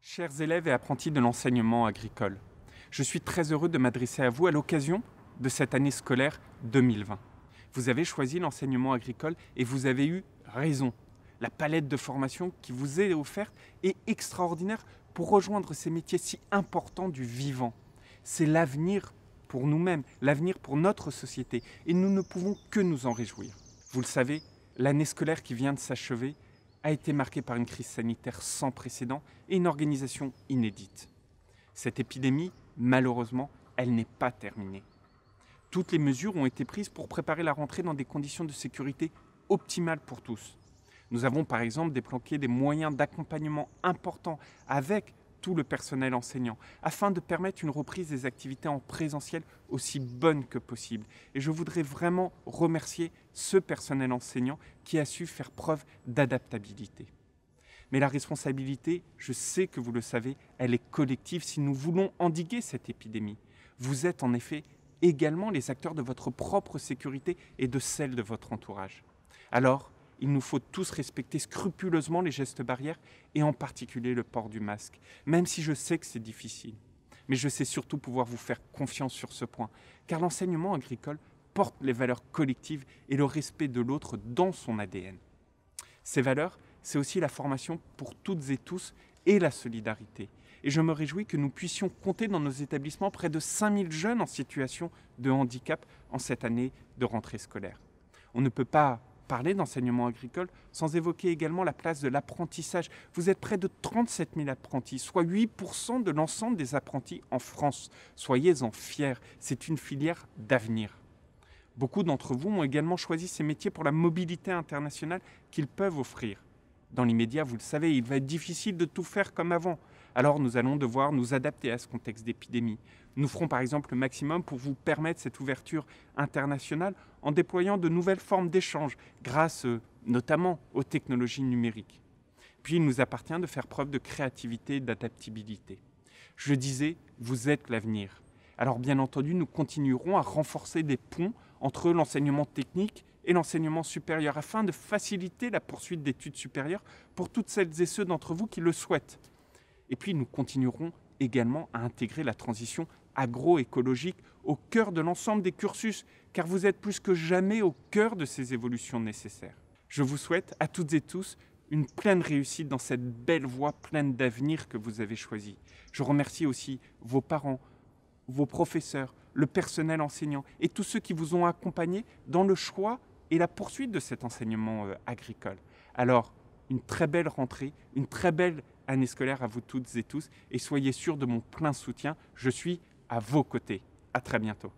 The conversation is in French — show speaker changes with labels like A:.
A: Chers élèves et apprentis de l'enseignement agricole, je suis très heureux de m'adresser à vous à l'occasion de cette année scolaire 2020. Vous avez choisi l'enseignement agricole et vous avez eu raison. La palette de formation qui vous est offerte est extraordinaire pour rejoindre ces métiers si importants du vivant. C'est l'avenir pour nous-mêmes, l'avenir pour notre société et nous ne pouvons que nous en réjouir. Vous le savez, l'année scolaire qui vient de s'achever a été marquée par une crise sanitaire sans précédent et une organisation inédite. Cette épidémie, malheureusement, elle n'est pas terminée. Toutes les mesures ont été prises pour préparer la rentrée dans des conditions de sécurité optimales pour tous. Nous avons par exemple débloqué des moyens d'accompagnement importants avec tout le personnel enseignant afin de permettre une reprise des activités en présentiel aussi bonne que possible. Et je voudrais vraiment remercier ce personnel enseignant qui a su faire preuve d'adaptabilité. Mais la responsabilité, je sais que vous le savez, elle est collective si nous voulons endiguer cette épidémie. Vous êtes en effet également les acteurs de votre propre sécurité et de celle de votre entourage. Alors, il nous faut tous respecter scrupuleusement les gestes barrières et en particulier le port du masque, même si je sais que c'est difficile. Mais je sais surtout pouvoir vous faire confiance sur ce point, car l'enseignement agricole porte les valeurs collectives et le respect de l'autre dans son ADN. Ces valeurs, c'est aussi la formation pour toutes et tous et la solidarité. Et je me réjouis que nous puissions compter dans nos établissements près de 5000 jeunes en situation de handicap en cette année de rentrée scolaire. On ne peut pas parler d'enseignement agricole sans évoquer également la place de l'apprentissage. Vous êtes près de 37 000 apprentis, soit 8% de l'ensemble des apprentis en France. Soyez-en fiers, c'est une filière d'avenir. Beaucoup d'entre vous ont également choisi ces métiers pour la mobilité internationale qu'ils peuvent offrir. Dans l'immédiat, vous le savez, il va être difficile de tout faire comme avant. Alors nous allons devoir nous adapter à ce contexte d'épidémie. Nous ferons par exemple le maximum pour vous permettre cette ouverture internationale en déployant de nouvelles formes d'échange grâce notamment aux technologies numériques. Puis il nous appartient de faire preuve de créativité et d'adaptabilité. Je le disais, vous êtes l'avenir. Alors bien entendu, nous continuerons à renforcer des ponts entre l'enseignement technique et l'enseignement supérieur afin de faciliter la poursuite d'études supérieures pour toutes celles et ceux d'entre vous qui le souhaitent. Et puis nous continuerons également à intégrer la transition agroécologique au cœur de l'ensemble des cursus, car vous êtes plus que jamais au cœur de ces évolutions nécessaires. Je vous souhaite à toutes et tous une pleine réussite dans cette belle voie pleine d'avenir que vous avez choisie. Je remercie aussi vos parents, vos professeurs, le personnel enseignant et tous ceux qui vous ont accompagnés dans le choix et la poursuite de cet enseignement agricole. Alors, une très belle rentrée, une très belle année scolaire à vous toutes et tous et soyez sûrs de mon plein soutien. Je suis à vos côtés. À très bientôt.